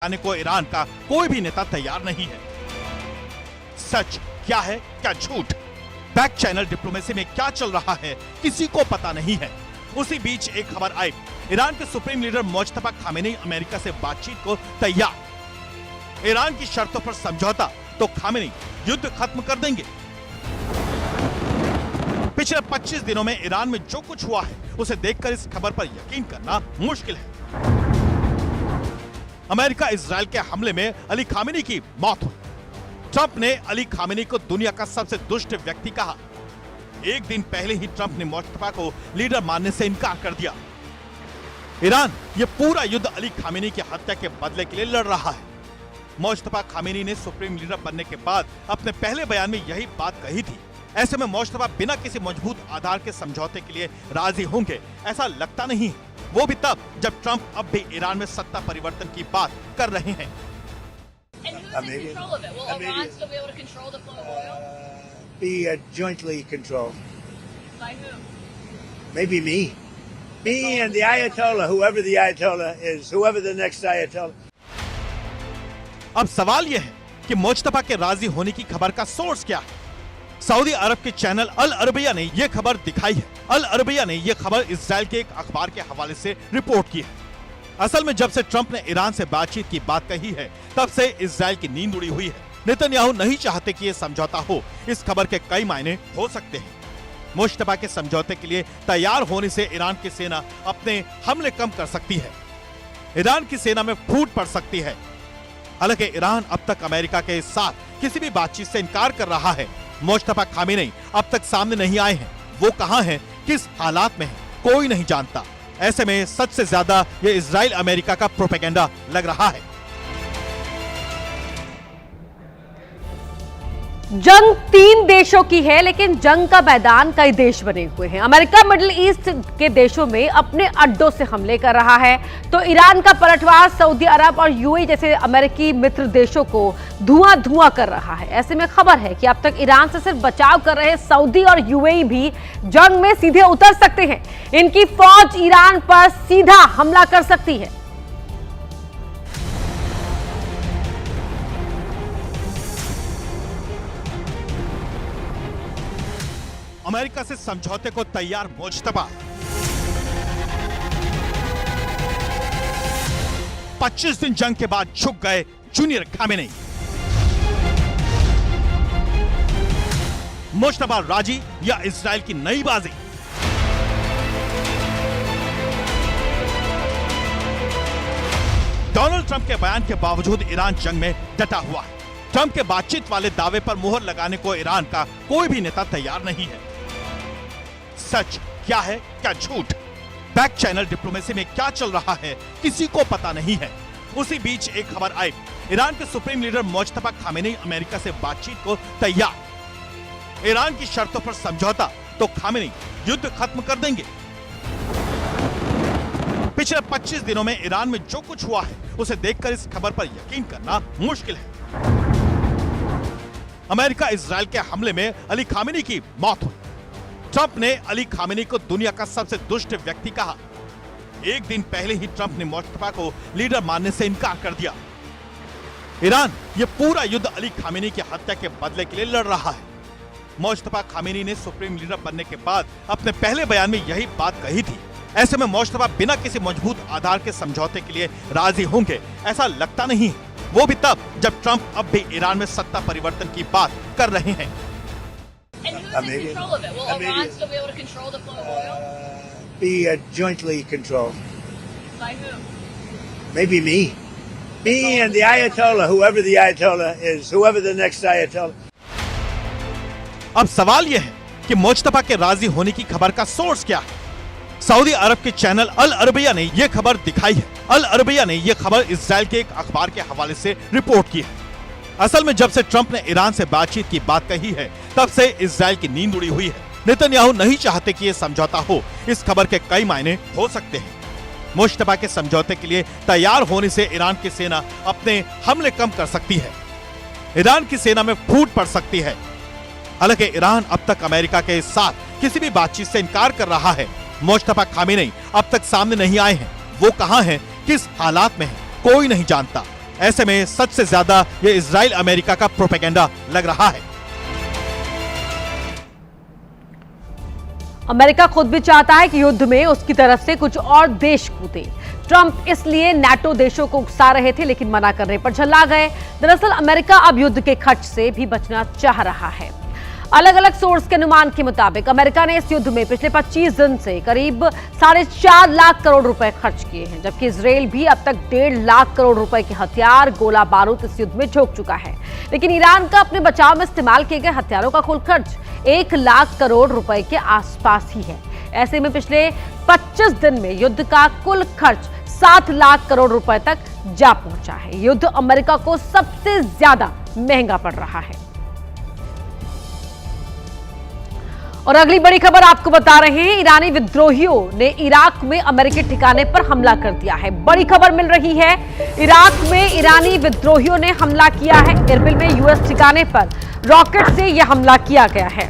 आने को ईरान का कोई भी नेता तैयार नहीं है। सच क्या है क्या झूठ, बैक चैनल डिप्लोमेसी में क्या चल रहा है किसी को पता नहीं है। उसी बीच एक खबर आई, ईरान के supreme leader Mojtaba Khamenei America से बातचीत को तैयार। ईरान की शर्तों पर समझौता तो खामेनी युद्ध खत्म कर देंगे। पिछले 25 दिनों में ईरान में जो कुछ हुआ है उसे देखकर इस खबर पर यकीन करना मुश्किल है। अमेरिका इजराइल के हमले में अली खामेनी की मौत हुई। ट्रंप ने अली खामेनी को दुनिया का सबसे दुष्ट व्यक्ति कहा। एक दिन पहले ही ट्रंप ने मुज्तबा को लीडर मानने से इनकार कर दिया। ईरान ये पूरा युद्ध अली खामेनी की हत्या के बदले के लिए लड़ रहा है। मुज्तबा खामेनी ने सुप्रीम लीडर बनने के बाद अपने पहले बयान में यही बात कही थी। ऐसे में मुज्तबा बिना किसी मजबूत आधार के समझौते के लिए राजी होंगे ऐसा लगता नहीं है, वो भी तब जब ट्रंप अब भी ईरान में सत्ता परिवर्तन की बात कर रहे हैं। Be jointly controlled. By who? Maybe me. Me and the Ayatollah, whoever the Ayatollah is, whoever the next Ayatollah. अब सवाल यह है कि मुज्तबा के राजी होने की खबर का सोर्स क्या है। सऊदी अरब के चैनल अल अरबिया ने यह खबर दिखाई है। अल अरबिया ने यह खबर इजराइल के एक अखबार के हवाले से रिपोर्ट की है। असल में जब से ट्रंप ने ईरान से बातचीत की बात कही है तब से इजराइल की नींद उड़ी हुई है। नेतन्याहू नहीं चाहते कि यह समझौता हो। इस खबर के कई मायने हो सकते हैं। मुज्तबा के समझौते के लिए तैयार होने से ईरान की सेना अपने हमले कम कर सकती है। ईरान की सेना में फूट पड़ सकती है। हालांकि ईरान अब तक अमेरिका के साथ किसी भी बातचीत से इनकार कर रहा है। मुज्तबा खामेनी अब तक सामने नहीं आए हैं। वो कहां हैं, किस हालात में हैं, कोई नहीं जानता। ऐसे में सच से ज्यादा ये इजराइल अमेरिका का प्रोपेगेंडा लग रहा है। जंग 3 देशों की है, लेकिन जंग का मैदान कई देश बने हुए हैं। अमेरिका मिडिल ईस्ट के देशों में अपने अड्डों से हमले कर रहा है, तो ईरान का पलटवार सऊदी अरब और यूएई जैसे अमेरिकी मित्र देशों को धुआं कर रहा है। ऐसे में खबर है कि अब तक ईरान से सिर्फ बचाव कर रहे सऊदी और यूएई भी जंग में सीधे उतर सकते हैं। इनकी फौज ईरान पर सीधा हमला कर सकती है। अमेरिका से समझौते को तैयार मुज्तबा। 25 दिन जंग के बाद झुक गए जूनियर खामेनी। मुज्तबा राजी या इजराइल की नई बाजी। डोनाल्ड ट्रंप के बयान के बावजूद ईरान जंग में डटा हुआ है। ट्रंप के बातचीत वाले दावे पर मुहर लगाने को ईरान का कोई भी नेता तैयार नहीं है। सच क्या है क्या झूठ, बैक चैनल डिप्लोमेसी में क्या चल रहा है किसी को पता नहीं है। उसी बीच एक खबर आई, ईरान के supreme leader Mojtaba Khamenei America से बातचीत को तैयार। ईरान की शर्तों पर समझौता तो खामेनी युद्ध खत्म कर देंगे। पिछले 25 दिनों में ईरान में जो कुछ हुआ है उसे देखकर इस खबर पर यकीन करना मुश्किल है। अमेरिका इजराइल के हमले में अली खामेनी की मौत हुई। ट्रंप ने अली खामेनी को दुनिया का सबसे दुष्ट व्यक्ति कहा। एक दिन पहले ही ट्रंप ने मुज्तबा को लीडर मानने से इनकार कर दिया। ईरान ये पूरा युद्ध अली खामेनी की हत्या के बदले के लिए लड़ रहा है। मुज्तबा खामेनी ने सुप्रीम लीडर बनने के बाद अपने पहले बयान में यही बात कही थी। ऐसे में मुज्तबा बिना किसी मजबूत आधार के समझौते के लिए राजी होंगे ऐसा लगता नहीं है, वो भी तब जब ट्रंप अब भी ईरान में सत्ता परिवर्तन की बात कर रहे हैं। And who's in control of it? Will Iran still be able to control the flow of oil? Be jointly controlled. By who? Maybe me. Me and the Ayatollah, whoever the Ayatollah is, whoever the next Ayatollah. अब सवाल यह है कि मुज्तबा के राजी होने की खबर का सोर्स क्या है। सऊदी अरब के चैनल अल अरबिया ने यह खबर दिखाई है। अल अरबिया ने यह खबर इजराइल के एक अखबार के हवाले से रिपोर्ट की है। असल में जब से ट्रंप ने ईरान से बातचीत की बात कही है तब से इजराइल की नींद उड़ी हुई है। नेतन्याहू नहीं चाहते कि यह समझौता हो। इस खबर के कई मायने हो सकते हैं। मुज्तबा के समझौते के लिए तैयार होने से ईरान की सेना अपने हमले कम कर सकती है। ईरान की सेना में फूट पड़ सकती है। हालांकि ईरान अब तक अमेरिका के साथ किसी भी बातचीत से इनकार कर रहा है। मुज्तबा खामेनी अब तक सामने नहीं आए हैं। वो कहां हैं, किस हालात में हैं, कोई नहीं जानता। ऐसे में सच से ज्यादा ये इजराइल अमेरिका का प्रोपेगेंडा लग रहा है। अमेरिका खुद भी चाहता है कि युद्ध में उसकी तरफ से कुछ और देश कूदे। ट्रंप इसलिए नाटो देशों को उकसा रहे थे, लेकिन मना करने पर झल्ला गए। दरअसल अमेरिका अब युद्ध के खर्च से भी बचना चाह रहा है। अलग अलग सोर्स के अनुमान के मुताबिक अमेरिका ने इस युद्ध में पिछले 25 दिन से करीब 4.5 लाख करोड़ रुपए खर्च किए हैं, जबकि इजराइल भी अब तक 1.5 लाख करोड़ रुपए के हथियार, गोला बारूद इस युद्ध में झोंक चुका है। लेकिन ईरान का अपने बचाव में इस्तेमाल किए गए हथियारों का कुल खर्च 1 लाख करोड़ रुपए के आसपास ही है। ऐसे में पिछले 25 दिन में युद्ध का कुल खर्च 7 लाख करोड़ रुपए तक जा पहुंचा है। युद्ध अमेरिका को सबसे ज्यादा महंगा पड़ रहा है। और अगली बड़ी खबर आपको बता रहे हैं, ईरानी विद्रोहियों ने इराक में अमेरिकी ठिकाने पर हमला कर दिया है। बड़ी खबर मिल रही है, इराक में ईरानी विद्रोहियों ने हमला किया है। इरबिल में यूएस ठिकाने पर रॉकेट से यह हमला किया गया है।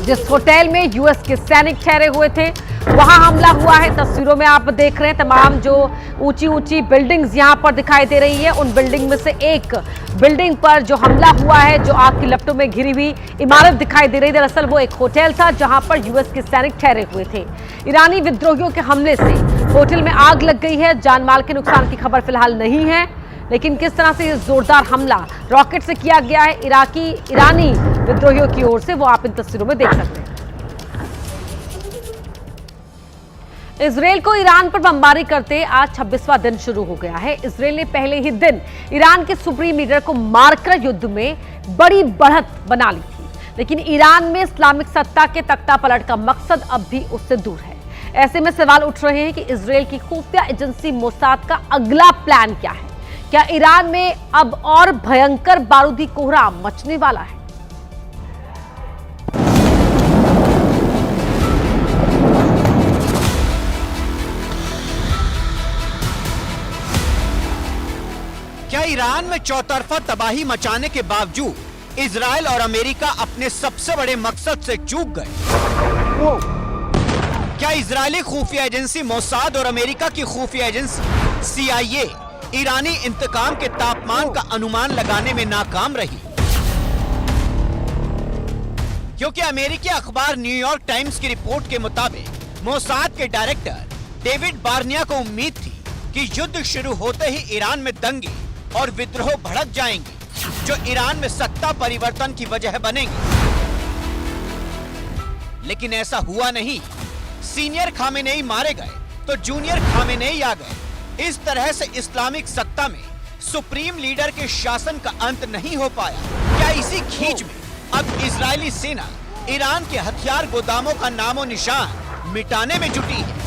जिस होटल में यूएस के सैनिक ठहरे हुए थे वहां हमला हुआ है। तस्वीरों में आप देख रहे हैं तमाम जो ऊंची ऊंची बिल्डिंग्स यहां पर दिखाई दे रही है। उन बिल्डिंग में से एक बिल्डिंग पर जो हमला हुआ है, जो आग की लपटों में घिरी हुई इमारत दिखाई दे रही। दरअसल वो एक होटल था जहां पर यूएस के सैनिक ठहरे हुए थे। ईरानी विद्रोहियों के हमले से होटल में आग लग गई है। जान माल के नुकसान की खबर फिलहाल नहीं है, लेकिन किस तरह से जोरदार हमला रॉकेट से किया गया है ईरानी विद्रोहियों की ओर से, वो आप इन तस्वीरों में देख सकते हैं। इजराइल को ईरान पर बमबारी करते आज 26वां दिन शुरू हो गया है। इजराइल ने पहले ही दिन ईरान के सुप्रीम लीडर को मारकर युद्ध में बड़ी बढ़त बना ली थी, लेकिन ईरान में इस्लामिक सत्ता के तख्ता पलट का मकसद अब भी उससे दूर है। ऐसे में सवाल उठ रहे हैं कि इजराइल की खुफिया एजेंसी मोसाद का अगला प्लान क्या है। क्या ईरान में अब और भयंकर बारूदी कोहरा मचने वाला है? क्या ईरान में चौतरफा तबाही मचाने के बावजूद इजराइल और अमेरिका अपने सबसे बड़े मकसद से चूक गए? क्या इजरायली खुफिया एजेंसी मोसाद और अमेरिका की खुफिया एजेंसी CIA ईरानी इंतकाम के तापमान का अनुमान लगाने में नाकाम रही? क्योंकि अमेरिकी अखबार न्यूयॉर्क टाइम्स की रिपोर्ट के मुताबिक मोसाद के डायरेक्टर डेविड बार्निया को उम्मीद थी कि युद्ध शुरू होते ही ईरान में दंगे और विद्रोह भड़क जाएंगे, जो ईरान में सत्ता परिवर्तन की वजह बनेंगे। लेकिन ऐसा हुआ नहीं। सीनियर खामेनेई मारे गए तो जूनियर खामेनेई आ गए। इस तरह से इस्लामिक सत्ता में सुप्रीम लीडर के शासन का अंत नहीं हो पाया। क्या इसी खींच में अब इजरायली सेना ईरान के हथियार गोदामों का नामो निशान मिटाने में जुटी है?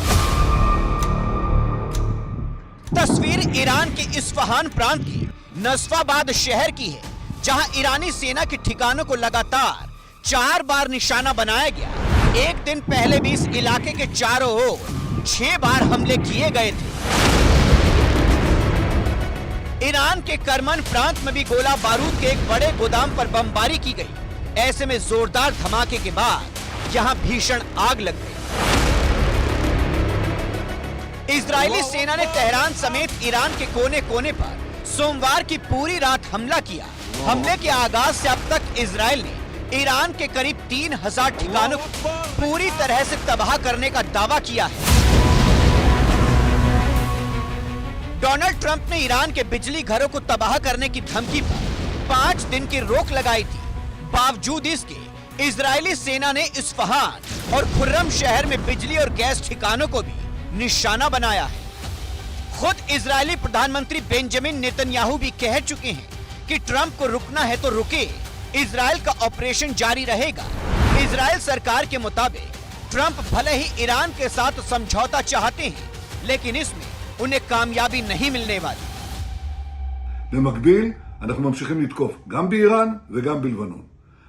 तस्वीर ईरान के इस्फहान प्रांत की नस्फाबाद शहर की है, जहां ईरानी सेना के ठिकानों को लगातार 4 बार निशाना बनाया गया। एक दिन पहले भी इस इलाके के चारों ओर 6 बार हमले किए गए थे। ईरान के करमन प्रांत में भी गोला बारूद के एक बड़े गोदाम पर बमबारी की गई। ऐसे में जोरदार धमाके के बाद यहां भीषण आग लग गई। इजरायली सेना ने तेहरान समेत ईरान के कोने कोने पर सोमवार की पूरी रात हमला किया। हमले के आगाज से अब तक इजरायल ने ईरान के करीब 3000 ठिकानों को पूरी तरह से तबाह करने का दावा किया है। डोनाल्ड ट्रंप ने ईरान के बिजली घरों को तबाह करने की धमकी पर 5 दिन की रोक लगाई थी। बावजूद इसके इजरायली सेना ने इस्फहान और खुर्रम शहर में बिजली और गैस ठिकानों को भी निशाना बनाया है। खुद इजरायली प्रधानमंत्री बेंजामिन नेतन्याहू भी कह चुके हैं कि ट्रंप को रुकना है तो रुके, इजरायल का ऑपरेशन जारी रहेगा। इजरायल सरकार के मुताबिक ट्रंप भले ही ईरान के साथ समझौता चाहते हैं, लेकिन इसमें उन्हें कामयाबी नहीं मिलने वाली। במקביל, אנחנו ממשיכים לתקוף גם באיראן וגם בלבנון.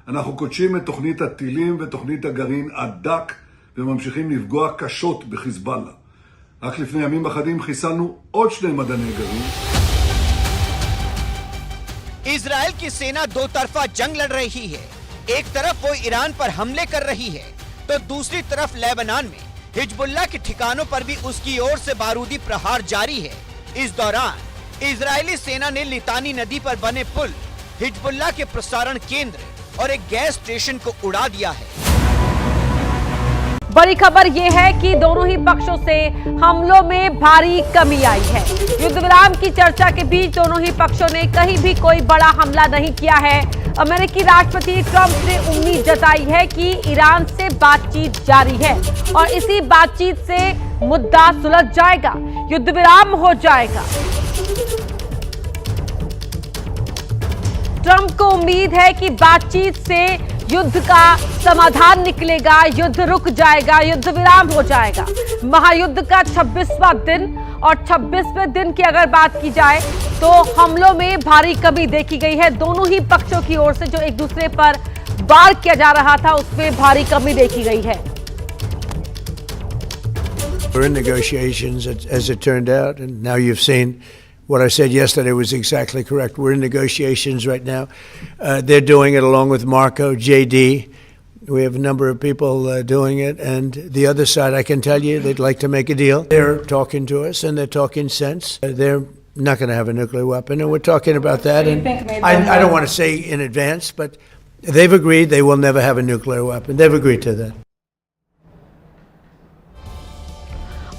אנחנו קודשים את תוכנית הטילים ותוכנית הגרעין עד דק וממשיכים לפגוע קשות בחיזבאללה. רק לפני ימים אחדים חיסלנו עוד 2 מדעני גרעין. इजरायल की सेना दो तरफा जंग लड़ रही है। एक तरफ वो ईरान पर हमले कर रही है, तो दूसरी तरफ लेबनान में हिजबुल्लाह के ठिकानों पर भी उसकी ओर से बारूदी प्रहार जारी है। इस दौरान इजरायली सेना ने लितानी नदी पर बने पुल, हिजबुल्लाह के प्रसारण केंद्र और एक गैस स्टेशन को उड़ा दिया है। बड़ी खबर यह है कि दोनों ही पक्षों से हमलों में भारी कमी आई है। युद्ध विराम की चर्चा के बीच दोनों ही पक्षों ने कहीं भी कोई बड़ा हमला नहीं किया है। अमेरिकी राष्ट्रपति ट्रंप ने उम्मीद जताई है कि ईरान से बातचीत जारी है और इसी बातचीत से मुद्दा सुलझ जाएगा, युद्ध विराम हो जाएगा। ट्रंप को उम्मीद है कि बातचीत से युद्ध का समाधान निकलेगा, युद्ध रुक जाएगा, युद्ध विराम हो जाएगा। महायुद्ध का 26वां दिन और 26वें दिन की अगर बात की जाए तो हमलों में भारी कमी देखी गई है। दोनों ही पक्षों की ओर से जो एक दूसरे पर वार किया जा रहा था उसमें भारी कमी देखी गई है। We're in negotiations, as it turned out, and now you've seen what I said yesterday was exactly correct. We're in negotiations right now. They're doing it along with Marco, JD. We have a number of people doing it, and the other side, I can tell you, they'd like to make a deal. They're talking to us, and they're talking sense. They're not going to have a nuclear weapon, and we're talking about that. And I don't want to say in advance, but they've agreed they will never have a nuclear weapon. They've agreed to that.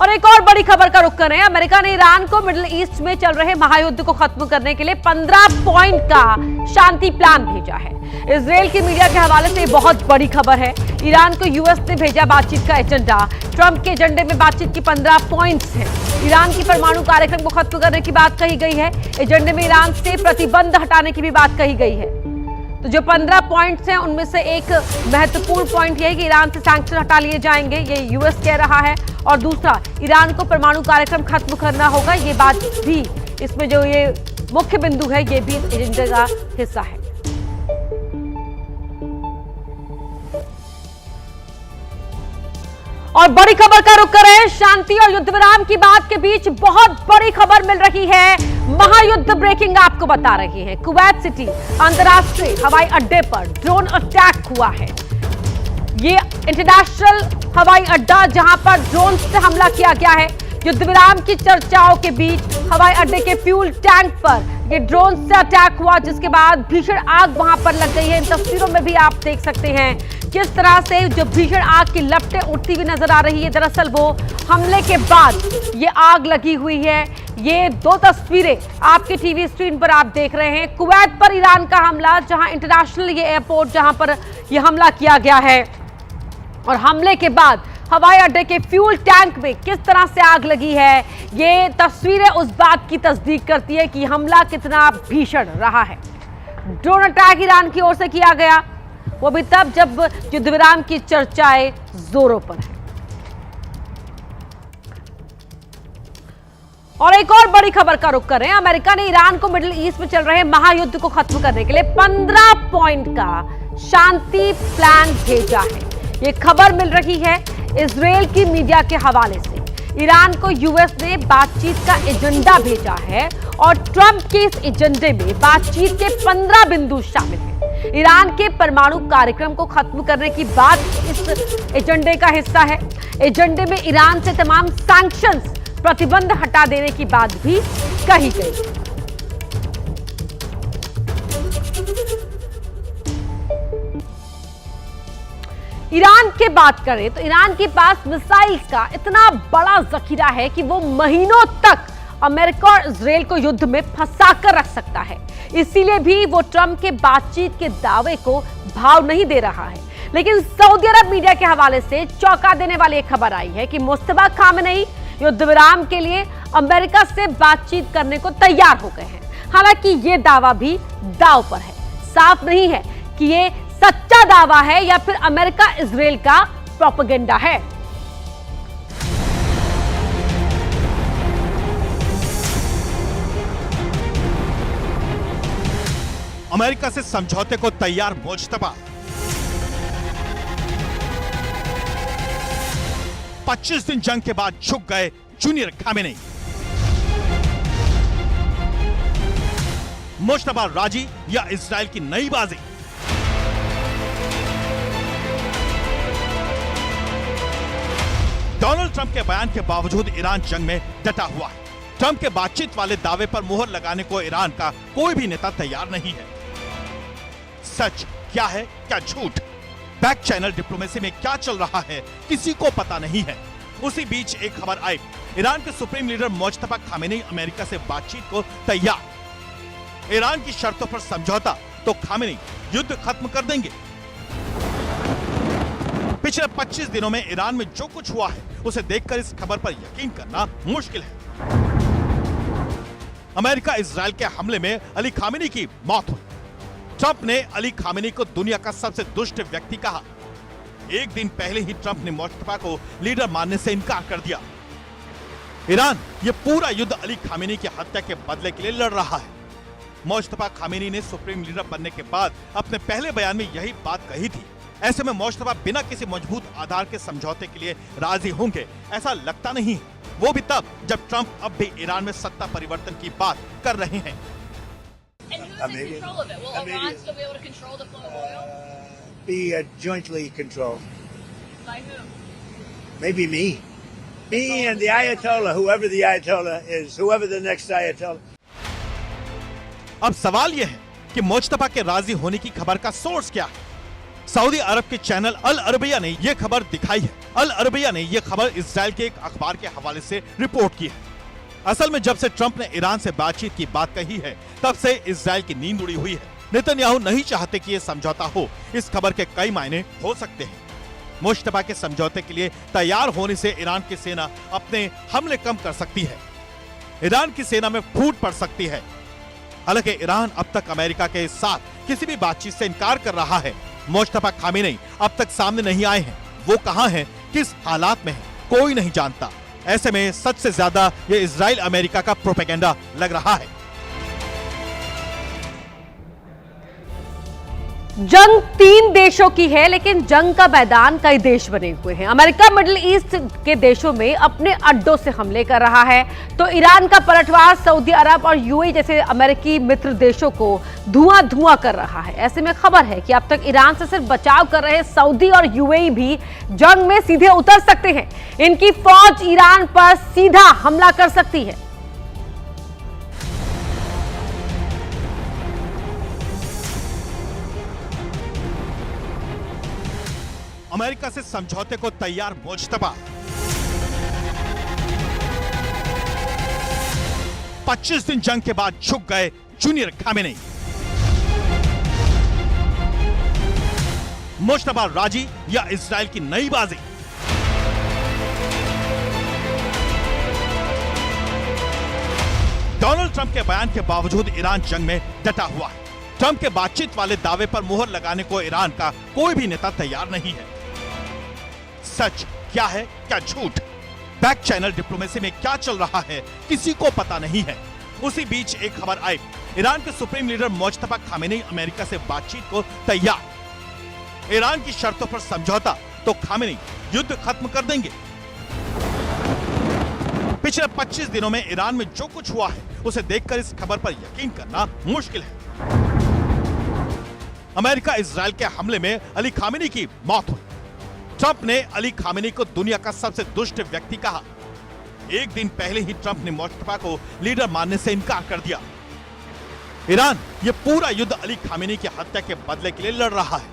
और एक और बड़ी खबर का रुख करें। America ने Iran को मिडिल ईस्ट में चल रहे महायुद्ध को खत्म करने के लिए 15 पॉइंट का शांति प्लान भेजा है। इजरायल की मीडिया के हवाले से बहुत बड़ी खबर है। ईरान को यूएस ने भेजा बातचीत का एजेंडा। ट्रंप के एजेंडे में बातचीत की 15 पॉइंट्स हैं। ईरान की परमाणु कार्यक्रम को खत्म करने की बात कही गई है। एजेंडे में ईरान से प्रतिबंध हटाने की भी बात कही गई है। तो जो 15 पॉइंट्स हैं उनमें से एक महत्वपूर्ण पॉइंट यह है कि ईरान से सैंक्शन हटा लिए जाएंगे, ये यूएस कह रहा है। और दूसरा, ईरान को परमाणु कार्यक्रम खत्म करना होगा। ये बात भी इसमें जो ये मुख्य बिंदु है, ये भी एजेंडे का हिस्सा है। और बड़ी खबर का रुख करें। शांति और युद्ध विराम की बात के बीच बहुत बड़ी खबर मिल रही है। महायुद्ध ब्रेकिंग आपको बता रही है। कुवैत सिटी अंतरराष्ट्रीय हवाई अड्डे पर ड्रोन अटैक हुआ है। ये इंटरनेशनल हवाई अड्डा जहां पर ड्रोन से हमला किया गया है। युद्ध विराम की चर्चाओं के बीच हवाई अड्डे के फ्यूल टैंक पर ये ड्रोन से अटैक हुआ, जिसके बाद भीषण आग वहां पर लग गई है। इन तस्वीरों में भी आप देख सकते हैं किस तरह से जो भीषण आग की लपटें उठती हुई नजर आ रही है। दरअसल वो हमले के बाद ये आग लगी हुई है। ये दो तस्वीरें आपके टीवी स्क्रीन पर आप देख रहे हैं। कुवैत पर ईरान का हमला, जहां इंटरनेशनल ये एयरपोर्ट जहां पर ये हमला किया गया है, और हमले के बाद हवाई अड्डे के फ्यूल टैंक में किस तरह से आग लगी है। ये तस्वीरें उस बात की तस्दीक करती है कि हमला कितना भीषण रहा है। ड्रोन अटैक ईरान की ओर से किया गया, वो भी तब जब युद्ध विराम की चर्चाएं जोरों पर है। और एक और बड़ी खबर का रुख करें। अमेरिका ने ईरान को मिडिल ईस्ट में चल रहे महायुद्ध को खत्म करने के लिए 15 पॉइंट का शांति प्लान भेजा है। ये खबर मिल रही है इजरायल की मीडिया के हवाले से। ईरान को यूएस ने बातचीत का एजेंडा भेजा है और ट्रंप के इस एजेंडे में बातचीत के 15 बिंदु शामिल हैं। ईरान के परमाणु कार्यक्रम को खत्म करने की बात इस एजेंडे का हिस्सा है। एजेंडे में ईरान से तमाम सैंक्शंस, प्रतिबंध हटा देने की बात भी कही गई। ईरान की बात करें तो ईरान के पास मिसाइल्स का इतना बड़ा जखीरा है कि वो महीनों तक अमेरिका और इजरायल को युद्ध में फंसाकर रख सकता है। इसीलिए भी वो ट्रंप के बातचीत के दावे को भाव नहीं दे रहा है। लेकिन सऊदी अरब मीडिया के हवाले से चौंका देने वाली एक खबर आई है कि मुस्तफा खामेनेई युद्ध विराम के लिए अमेरिका से बातचीत करने को तैयार हो गए हैं। हालांकि ये दावा भी दांव पर है। साफ नहीं है कि ये सच्चा दावा है या फिर अमेरिका इजरायल का प्रोपेगेंडा है। अमेरिका से समझौते को तैयार मुस्तफा 25 दिन जंग के बाद झुक गए जूनियर खामेनेई। मुस्तफा राजी या इजराइल की नई बाजी? डोनाल्ड ट्रंप के बयान के बावजूद ईरान जंग में डटा हुआ है। ट्रंप के बातचीत वाले दावे पर मुहर लगाने को ईरान का कोई भी नेता तैयार नहीं है। सच क्या है, क्या झूठ? बैक चैनल डिप्लोमेसी में क्या चल रहा है, किसी को पता नहीं है। उसी बीच एक खबर आई, ईरान के supreme leader Mojtaba Khamenei America से बातचीत को तैयार। ईरान की शर्तों पर समझौता तो खामेनी युद्ध खत्म कर देंगे। पिछले 25 दिनों में ईरान में जो कुछ हुआ है उसे देखकर इस खबर पर यकीन करना मुश्किल है। अमेरिका इजराइल के हमले में अली खामेनी की मौत हुई। ट्रंप ने अली खामेनी को दुनिया का सबसे दुष्ट व्यक्ति कहा। एक दिन पहले ही ट्रंप ने मुज्तबा को लीडर मानने से इनकार कर दिया। ईरान ये पूरा युद्ध अली खामेनी की हत्या के बदले के लिए लड़ रहा है। मुज्तबा खामेनी ने सुप्रीम लीडर बनने के बाद अपने पहले बयान में यही बात कही थी। ऐसे में मुज्तबा बिना किसी मजबूत आधार के समझौते के लिए राजी होंगे ऐसा लगता नहीं, वो भी तब जब ट्रंप अब भी ईरान में सत्ता परिवर्तन की बात कर रहे हैं। And who's in control of it? Will Iran still be able to control the flow of oil? Be jointly controlled. By whom? Maybe me. Me and the Ayatollah, whoever the Ayatollah is, whoever the next Ayatollah. अब सवाल यह है कि मुज्तबा के राजी होने की खबर का सोर्स क्या है? सऊदी अरब के चैनल अल अरबिया ने यह खबर दिखाई है। अल अरबिया ने यह खबर इजराइल के एक अखबार के हवाले से रिपोर्ट की है। असल में जब से ट्रंप ने ईरान से बातचीत की बात कही है तब से इजराइल की नींद उड़ी हुई है। नेतन्याहू नहीं चाहते कि यह समझौता हो। इस खबर के कई मायने हो सकते हैं। मुज्तबा के समझौते के लिए तैयार होने से ईरान की सेना अपने हमले कम कर सकती है। ईरान की सेना में फूट पड़ सकती है। हालांकि ईरान अब तक अमेरिका के साथ किसी भी बातचीत से इनकार कर रहा है। मुज्तबा खामेनी अब तक सामने नहीं आए हैं। वो कहां हैं, किस हालात में हैं, कोई नहीं जानता। ऐसे में सच से ज्यादा ये इजराइल अमेरिका का प्रोपेगेंडा लग रहा है। जंग 3 देशों की है, लेकिन जंग का मैदान कई देश बने हुए हैं। अमेरिका मिडिल ईस्ट के देशों में अपने अड्डों से हमले कर रहा है, तो ईरान का पलटवार सऊदी अरब और यूएई जैसे अमेरिकी मित्र देशों को धुआं कर रहा है। ऐसे में खबर है कि अब तक ईरान से सिर्फ बचाव कर रहे सऊदी और यूएई भी जंग में सीधे उतर सकते हैं। इनकी फौज ईरान पर सीधा हमला कर सकती है। अमेरिका से समझौते को तैयार मुज्तबा। 25 दिन जंग के बाद झुक गए जूनियर खामेनी। मुज्तबा राजी या इजराइल की नई बाजी? डोनाल्ड ट्रंप के बयान के बावजूद ईरान जंग में डटा हुआ है। ट्रंप के बातचीत वाले दावे पर मुहर लगाने को ईरान का कोई भी नेता तैयार नहीं है। सच क्या है, क्या झूठ? बैक चैनल डिप्लोमेसी में क्या चल रहा है, किसी को पता नहीं है। उसी बीच एक खबर आई, ईरान के supreme leader Mojtaba Khamenei America से बातचीत को तैयार। ईरान की शर्तों पर समझौता तो खामेनी युद्ध खत्म कर देंगे। पिछले 25 दिनों में ईरान में जो कुछ हुआ है उसे देखकर इस खबर पर यकीन करना मुश्किल है। अमेरिका इजराइल के हमले में अली खामेनी की मौत हुई। ट्रंप ने अली खामेनी को दुनिया का सबसे दुष्ट व्यक्ति कहा। एक दिन पहले ही ट्रंप ने मुज्तबा को लीडर मानने से इनकार कर दिया। ईरान ये पूरा युद्ध अली खामेनी की हत्या के बदले के लिए लड़ रहा है।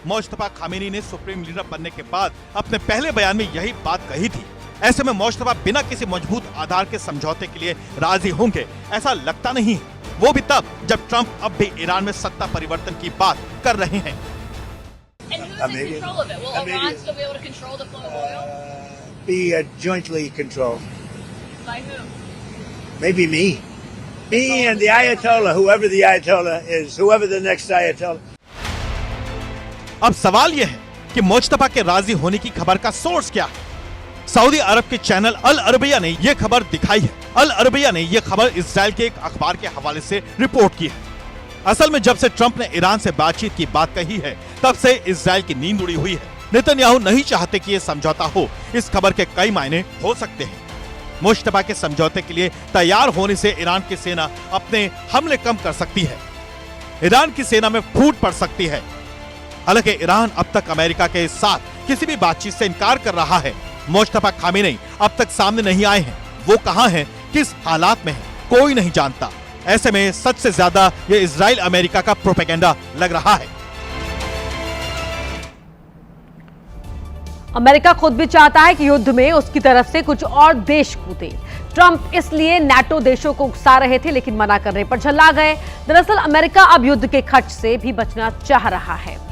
मुज्तबा खामेनी ने सुप्रीम लीडर बनने के बाद अपने पहले बयान में यही बात कही थी। ऐसे में मुज्तबा बिना किसी मजबूत आधार के समझौते के लिए राजी होंगे ऐसा लगता नहीं, वो भी तब जब ट्रंप अब भी ईरान में सत्ता परिवर्तन की बात कर रहे हैं। And who's in control of it? Will Iran still be able to control the flow of oil? Be jointly controlled. By whom? Maybe me. Me and the Ayatollah, whoever the Ayatollah is, whoever the next Ayatollah. अब सवाल यह है कि मुज्तबा के राजी होने की खबर का सोर्स क्या है? सऊदी अरब के चैनल अल अरबिया ने यह खबर दिखाई है। अल अरबिया ने यह खबर इजराइल के एक अखबार के हवाले से रिपोर्ट की है। असल में जब से ट्रंप ने ईरान से बातचीत की बात कही है तब से इजराइल की नींद उड़ी हुई है। नेतन्याहू नहीं चाहते कि यह समझौता हो। इस खबर के कई मायने हो सकते हैं। मुज्तबा के समझौते के लिए तैयार होने से ईरान की सेना अपने हमले कम कर सकती है। ईरान की सेना में फूट पड़ सकती है। हालांकि ईरान अब तक अमेरिका के साथ किसी भी बातचीत से इनकार कर रहा है। मुज्तबा खामेनी अब तक सामने नहीं आए हैं। वो कहां हैं, किस हालात में है कोई नहीं जानता। ऐसे में सच से ज्यादा ये इजराइल अमेरिका का प्रोपेगेंडा लग रहा है। अमेरिका खुद भी चाहता है कि युद्ध में उसकी तरफ से कुछ और देश कूदे। ट्रंप इसलिए नाटो देशों को उकसा रहे थे, लेकिन मना करने पर झल्ला गए। दरअसल अमेरिका अब युद्ध के खर्च से भी बचना चाह रहा है।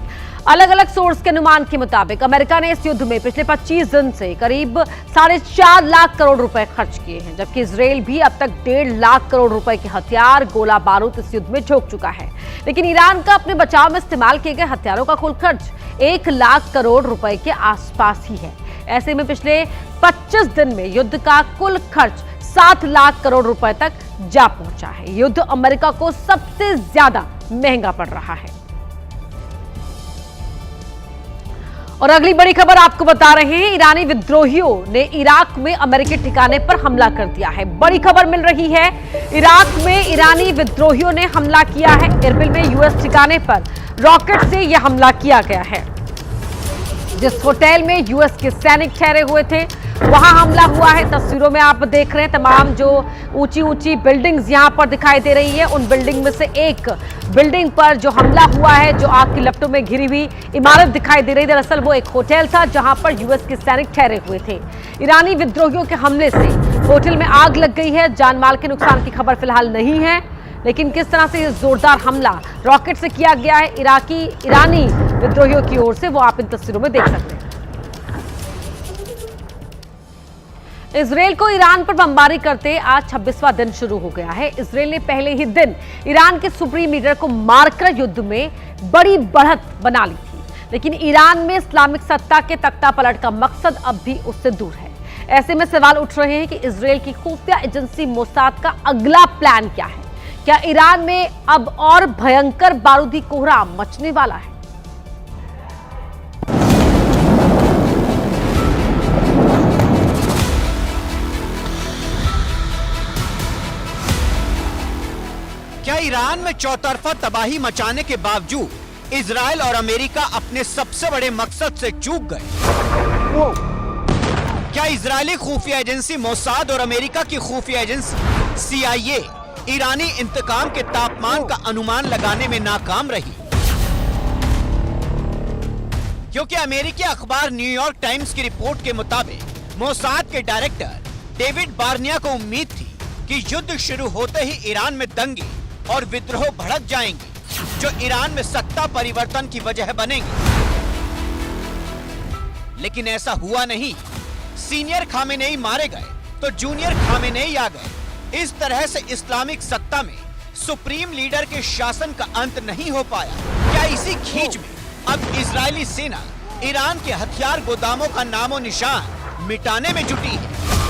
अलग अलग सोर्स के अनुमान के मुताबिक अमेरिका ने इस युद्ध में पिछले 25 दिन से करीब 4.5 लाख करोड़ रुपए खर्च किए हैं, जबकि इजराइल भी अब तक 1.5 लाख करोड़ रुपए के हथियार, गोला बारूद इस युद्ध में झोंक चुका है। लेकिन ईरान का अपने बचाव में इस्तेमाल किए गए हथियारों का कुल खर्च 1 लाख करोड़ रुपए के आसपास ही है। ऐसे में पिछले 25 दिन में युद्ध का कुल खर्च 7 लाख करोड़ रुपए तक जा पहुंचा है। युद्ध अमेरिका को सबसे ज्यादा महंगा पड़ रहा है। और अगली बड़ी खबर आपको बता रहे हैं, ईरानी विद्रोहियों ने इराक में अमेरिकी ठिकाने पर हमला कर दिया है। बड़ी खबर मिल रही है, इराक में ईरानी विद्रोहियों ने हमला किया है। इरबिल में यूएस ठिकाने पर रॉकेट से यह हमला किया गया है। जिस होटल में यूएस के सैनिक ठहरे हुए थे वहां हमला हुआ है। तस्वीरों में आप देख रहे हैं तमाम जो ऊंची ऊंची बिल्डिंग्स यहां पर दिखाई दे रही है। उन बिल्डिंग में से एक बिल्डिंग पर जो हमला हुआ है, जो आग की लपटों में घिरी हुई इमारत दिखाई दे रही है, दरअसल वो एक होटल था जहां पर यूएस के सैनिक ठहरे हुए थे। ईरानी विद्रोहियों के हमले से होटल में आग लग गई है। जान माल के नुकसान की खबर फिलहाल नहीं है, लेकिन किस तरह से ये जोरदार हमला रॉकेट से किया गया है ईरानी विद्रोहियों की ओर से, वो आप इन तस्वीरों में देख सकते हैं। इजराइल को ईरान पर बमबारी करते आज 26वां दिन शुरू हो गया है। इजराइल ने पहले ही दिन ईरान के सुप्रीम लीडर को मारकर युद्ध में बड़ी बढ़त बना ली थी, लेकिन ईरान में इस्लामिक सत्ता के तख्ता पलट का मकसद अब भी उससे दूर है। ऐसे में सवाल उठ रहे हैं कि इजराइल की खुफिया एजेंसी मोसाद का अगला प्लान क्या है? क्या ईरान में अब और भयंकर बारूदी कोहरा मचने वाला है? क्या ईरान में चौतरफा तबाही मचाने के बावजूद इजराइल और अमेरिका अपने सबसे बड़े मकसद से चूक गए? क्या इजरायली खुफिया एजेंसी मोसाद और अमेरिका की खुफिया एजेंसी CIA ईरानी इंतकाम के तापमान का अनुमान लगाने में नाकाम रही? क्योंकि अमेरिकी अखबार न्यूयॉर्क टाइम्स की रिपोर्ट के मुताबिक मोसाद के डायरेक्टर डेविड बार्निया को उम्मीद थी कि युद्ध शुरू होते ही ईरान में दंगे और विद्रोह भड़क जाएंगे, जो ईरान में सत्ता परिवर्तन की वजह बनेंगे। लेकिन ऐसा हुआ नहीं। सीनियर खामेनेई मारे गए तो जूनियर खामेनेई आ गए। इस तरह से इस्लामिक सत्ता में सुप्रीम लीडर के शासन का अंत नहीं हो पाया। क्या इसी खींच में अब इजरायली सेना ईरान के हथियार गोदामों का नामो निशान मिटाने में जुटी है?